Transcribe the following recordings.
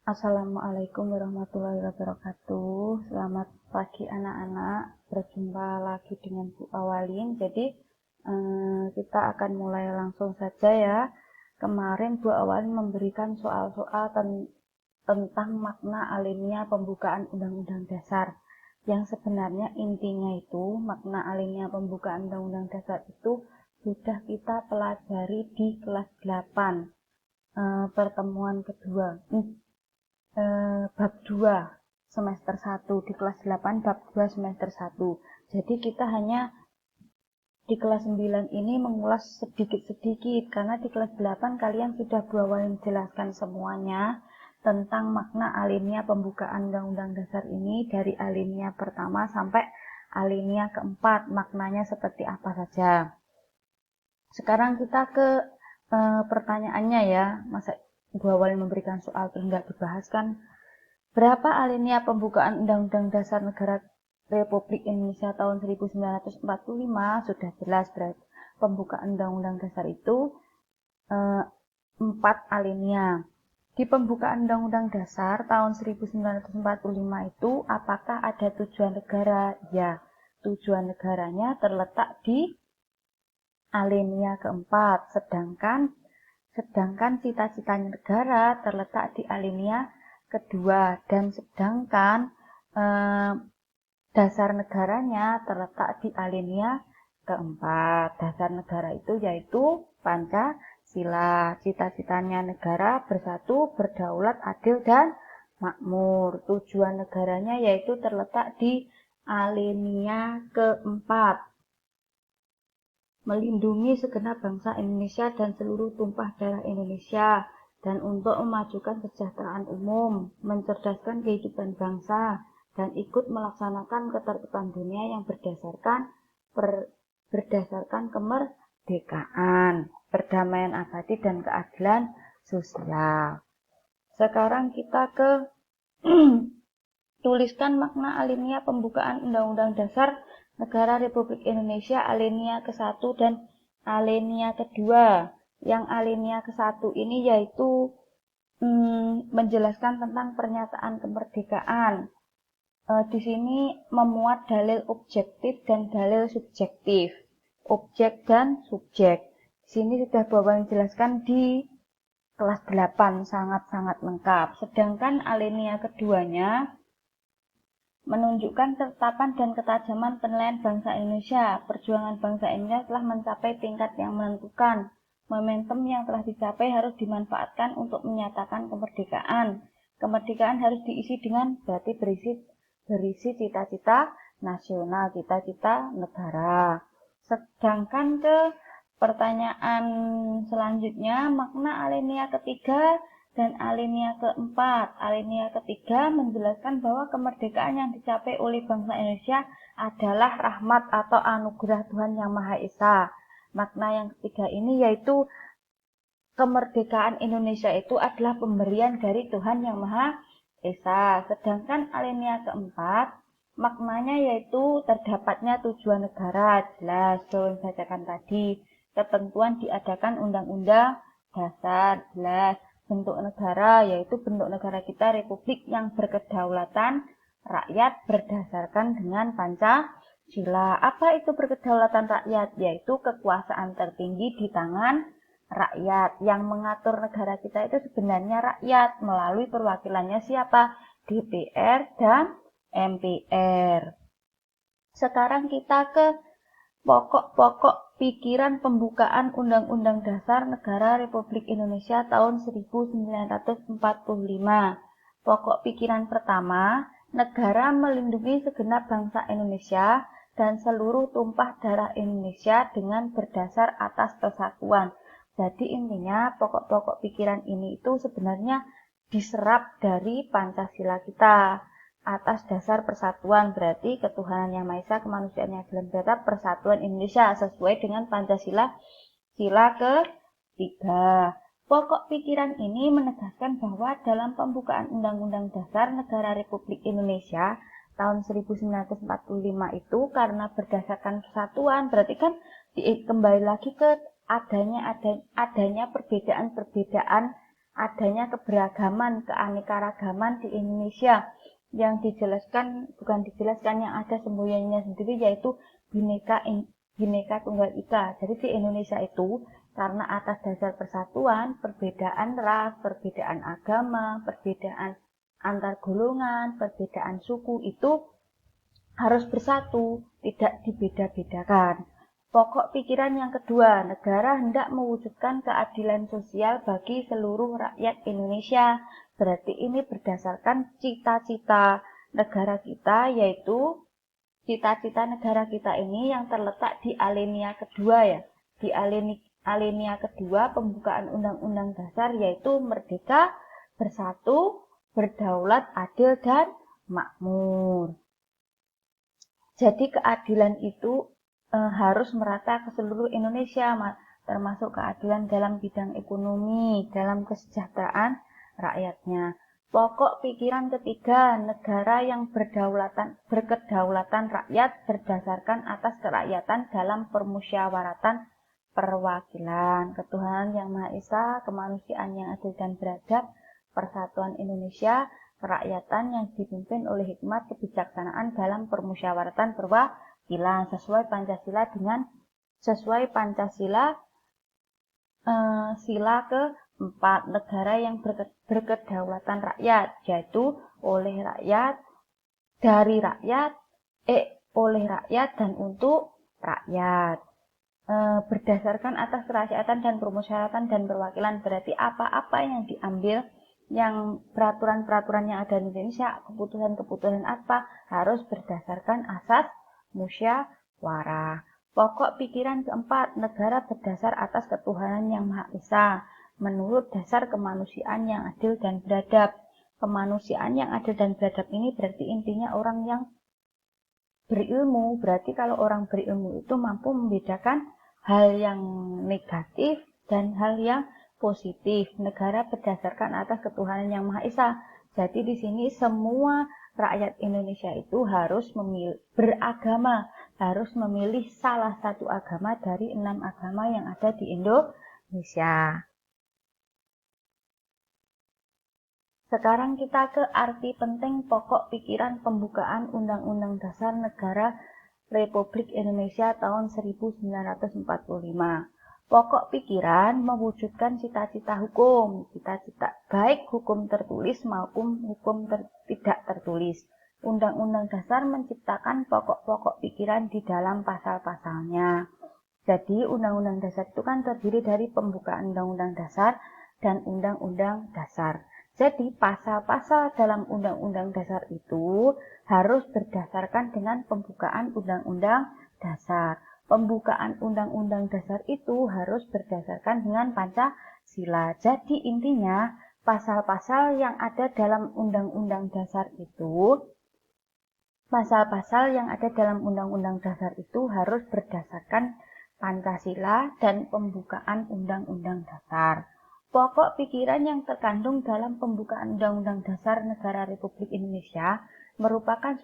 Assalamualaikum warahmatullahi wabarakatuh. Selamat pagi anak-anak. Berjumpa lagi dengan Bu Awalin. Jadi kita akan mulai langsung saja ya. Kemarin Bu Awalin memberikan soal-soal tentang makna alinea pembukaan Undang-Undang Dasar. Yang sebenarnya intinya itu makna alinea pembukaan Undang-Undang Dasar itu sudah kita pelajari di kelas 8 pertemuan kedua. Bab 2 semester 1 di kelas 8 bab 2 semester 1. Jadi kita hanya di kelas 9 ini mengulas sedikit-sedikit karena di kelas 8 kalian sudah menjelaskan semuanya tentang makna alinea pembukaan Undang-Undang Dasar ini dari alinea pertama sampai alinea keempat, maknanya seperti apa saja. Sekarang kita ke pertanyaannya ya. Masa Bu Awalin memberikan soal terus nggak dibahas kan? Berapa alinea pembukaan Undang-Undang Dasar Negara Republik Indonesia tahun 1945? Sudah jelas berarti pembukaan Undang-Undang Dasar itu 4 alinea. Di pembukaan Undang-Undang Dasar tahun 1945 itu apakah ada tujuan negara? Ya, tujuan negaranya terletak di alinea keempat, sedangkan cita-citanya negara terletak di alinea kedua, dan sedangkan dasar negaranya terletak di alinea keempat. Dasar negara itu yaitu Pancasila. Cita-citanya negara bersatu, berdaulat, adil, dan makmur. Tujuan negaranya yaitu terletak di alinea keempat. Melindungi segenap bangsa Indonesia dan seluruh tumpah darah Indonesia, dan untuk memajukan kesejahteraan umum, mencerdaskan kehidupan bangsa, dan ikut melaksanakan ketertiban dunia yang berdasarkan kemerdekaan, perdamaian abadi, dan keadilan sosial. Sekarang kita ke tuliskan makna alinea pembukaan Undang-Undang Dasar Negara Republik Indonesia alinea ke-1 dan alinea kedua. Yang alinea ke-1 ini yaitu menjelaskan tentang pernyataan kemerdekaan. Di sini memuat dalil objektif dan dalil subjektif. Objek dan subjek. Di sini sudah Bapak menjelaskan di kelas 8 sangat-sangat lengkap. Sedangkan alinea keduanya menunjukkan ketetapan dan ketajaman penilaian bangsa Indonesia. Perjuangan bangsa Indonesia telah mencapai tingkat yang menentukan. Momentum yang telah dicapai harus dimanfaatkan untuk menyatakan kemerdekaan. Kemerdekaan harus diisi dengan berarti berisi cita-cita nasional, cita-cita negara. Sedangkan ke pertanyaan selanjutnya, makna alinea ketiga dan alinea keempat. Alinea ketiga menjelaskan bahwa kemerdekaan yang dicapai oleh bangsa Indonesia adalah rahmat atau anugerah Tuhan Yang Maha Esa. Makna yang ketiga ini yaitu kemerdekaan Indonesia itu adalah pemberian dari Tuhan Yang Maha Esa. Sedangkan alinea keempat maknanya yaitu terdapatnya tujuan negara. Jelas, saya bacakan tadi. Ketentuan diadakan undang-undang dasar. Jelas. Bentuk negara yaitu bentuk negara kita republik yang berkedaulatan rakyat berdasarkan dengan Pancasila. Apa itu berkedaulatan rakyat? Yaitu kekuasaan tertinggi di tangan rakyat. Yang mengatur negara kita itu sebenarnya rakyat melalui perwakilannya siapa? DPR dan MPR. Sekarang kita ke pokok-pokok pikiran pembukaan Undang-Undang Dasar Negara Republik Indonesia tahun 1945. Pokok pikiran pertama, negara melindungi segenap bangsa Indonesia dan seluruh tumpah darah Indonesia dengan berdasar atas persatuan. Jadi intinya pokok-pokok pikiran ini itu sebenarnya diserap dari Pancasila kita. Atas dasar persatuan berarti ketuhanan yang Maha Esa, kemanusiaan yang adil dan beradab, persatuan Indonesia sesuai dengan Pancasila sila ke-3. Pokok pikiran ini menegaskan bahwa dalam pembukaan Undang-Undang Dasar Negara Republik Indonesia tahun 1945 itu karena berdasarkan persatuan, berarti kan kembali lagi ke adanya perbedaan-perbedaan adanya keberagaman, keanekaragaman di Indonesia yang dijelaskan, bukan dijelaskan, yang ada semboyannya sendiri, yaitu Bhinneka Tunggal Ika. Jadi di Indonesia itu karena atas dasar persatuan, perbedaan ras, perbedaan agama, perbedaan antar golongan, perbedaan suku itu harus bersatu, tidak dibeda-bedakan. Pokok pikiran yang kedua, negara hendak mewujudkan keadilan sosial bagi seluruh rakyat Indonesia. Berarti ini berdasarkan cita-cita negara kita, yaitu cita-cita negara kita ini yang terletak di alinea kedua ya. Di alinea kedua pembukaan Undang-Undang Dasar, yaitu merdeka, bersatu, berdaulat, adil, dan makmur. Jadi keadilan itu harus merata ke seluruh Indonesia, termasuk keadilan dalam bidang ekonomi, dalam kesejahteraan rakyatnya. Pokok pikiran ketiga, negara yang berkedaulatan rakyat berdasarkan atas kerakyatan dalam permusyawaratan perwakilan, ketuhanan yang Maha Esa, kemanusiaan yang adil dan beradab, persatuan Indonesia, kerakyatan yang dipimpin oleh hikmat kebijaksanaan dalam permusyawaratan perwakilan sesuai Pancasila sila keempat, negara yang berkedaulatan rakyat, yaitu oleh rakyat, dari rakyat, oleh rakyat dan untuk rakyat. Berdasarkan atas kerakyatan dan permusyawaratan dan perwakilan, berarti apa-apa yang diambil, yang peraturan-peraturan yang ada di Indonesia, keputusan-keputusan apa, harus berdasarkan asas musyawarah. Pokok pikiran keempat, negara berdasar atas ketuhanan yang Maha Esa, menurut dasar kemanusiaan yang adil dan beradab. Kemanusiaan yang adil dan beradab ini berarti intinya orang yang berilmu. Berarti kalau orang berilmu itu mampu membedakan hal yang negatif dan hal yang positif. Negara berdasarkan atas ketuhanan yang Maha Esa. Jadi di sini semua rakyat Indonesia itu harus beragama, harus memilih salah satu agama dari 6 agama yang ada di Indonesia. Sekarang kita ke arti penting pokok pikiran pembukaan Undang-Undang Dasar Negara Republik Indonesia tahun 1945. Pokok pikiran mewujudkan cita-cita hukum, cita-cita baik hukum tertulis maupun hukum tidak tertulis. Undang-Undang Dasar menciptakan pokok-pokok pikiran di dalam pasal-pasalnya. Jadi Undang-Undang Dasar itu kan terdiri dari pembukaan Undang-Undang Dasar dan Undang-Undang Dasar. Jadi pasal-pasal dalam Undang-Undang Dasar itu harus berdasarkan dengan pembukaan Undang-Undang Dasar. Pembukaan Undang-Undang Dasar itu harus berdasarkan dengan Pancasila. Jadi intinya pasal-pasal yang ada dalam Undang-Undang Dasar itu, harus berdasarkan Pancasila dan pembukaan Undang-Undang Dasar. Pokok pikiran yang terkandung dalam pembukaan Undang-Undang Dasar Negara Republik Indonesia merupakan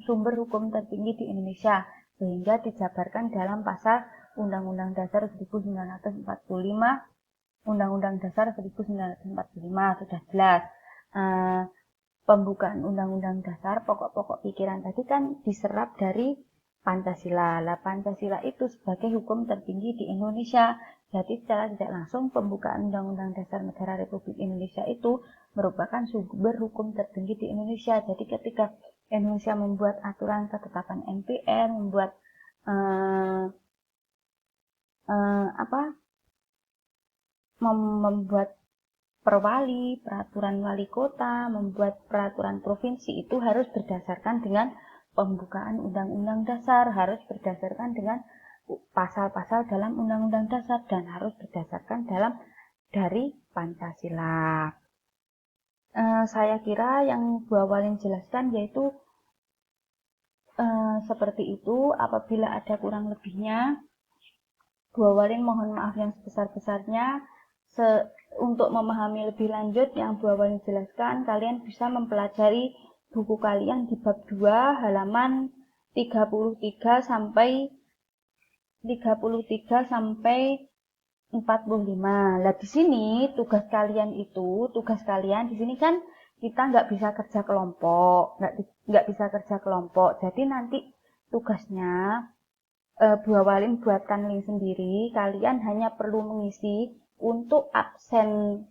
sumber hukum tertinggi di Indonesia, sehingga dijabarkan dalam pasal Undang-Undang Dasar 1945, Undang-Undang Dasar 1945 sudah jelas. Pembukaan Undang-Undang Dasar, pokok-pokok pikiran tadi kan diserap dari Pancasila. Pancasila itu sebagai hukum tertinggi di Indonesia. Jadi secara tidak langsung pembukaan Undang-Undang Dasar Negara Republik Indonesia itu merupakan sumber hukum tertinggi di Indonesia. Jadi ketika Indonesia membuat aturan ketetapan MPR, membuat membuat perwali, peraturan wali kota, membuat peraturan provinsi, itu harus berdasarkan dengan pembukaan Undang-Undang Dasar, harus berdasarkan dengan pasal-pasal dalam Undang-Undang Dasar, dan harus berdasarkan dari Pancasila. Saya kira yang Bu Awalin jelaskan yaitu seperti itu. Apabila ada kurang lebihnya, Bu Awalin mohon maaf yang sebesar-besarnya. Untuk memahami lebih lanjut yang Bu Awalin jelaskan, kalian bisa mempelajari buku kalian di bab 2 halaman 33 sampai 45. Lah di sini tugas kalian di sini kan kita nggak bisa kerja kelompok, nggak bisa kerja kelompok. Jadi nanti tugasnya Bu Awalin buatkan link sendiri. Kalian hanya perlu mengisi untuk absen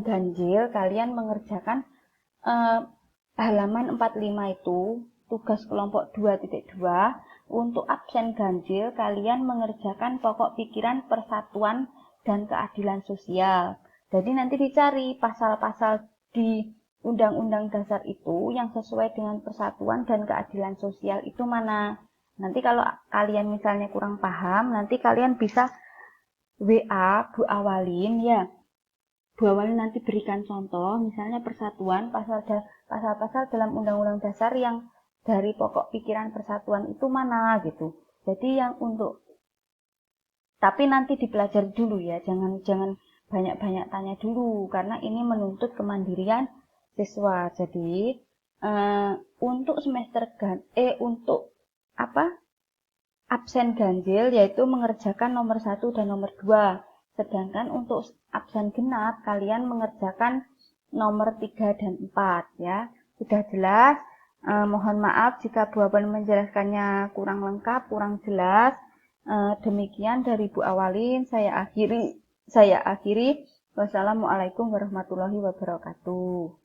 ganjil. Kalian mengerjakan halaman 45 itu tugas kelompok 2.2. Untuk absen ganjil, kalian mengerjakan pokok pikiran persatuan dan keadilan sosial. Jadi nanti dicari pasal-pasal di Undang-Undang Dasar itu yang sesuai dengan persatuan dan keadilan sosial itu mana. Nanti kalau kalian misalnya kurang paham, nanti kalian bisa WA Bu Awalin ya. Bu Awalin nanti berikan contoh, misalnya persatuan, pasal-pasal dalam Undang-Undang Dasar yang dari pokok pikiran persatuan itu mana gitu. Jadi yang tapi nanti dipelajari dulu ya, jangan banyak-banyak tanya dulu karena ini menuntut kemandirian siswa. Jadi untuk untuk apa? Absen ganjil yaitu mengerjakan nomor 1 dan nomor 2. Sedangkan untuk absen genap kalian mengerjakan nomor 3 dan 4 ya. Sudah jelas? Mohon maaf jika Bu Awalin menjelaskannya kurang lengkap, kurang jelas. Demikian dari Bu Awalin, saya akhiri. Wassalamualaikum warahmatullahi wabarakatuh.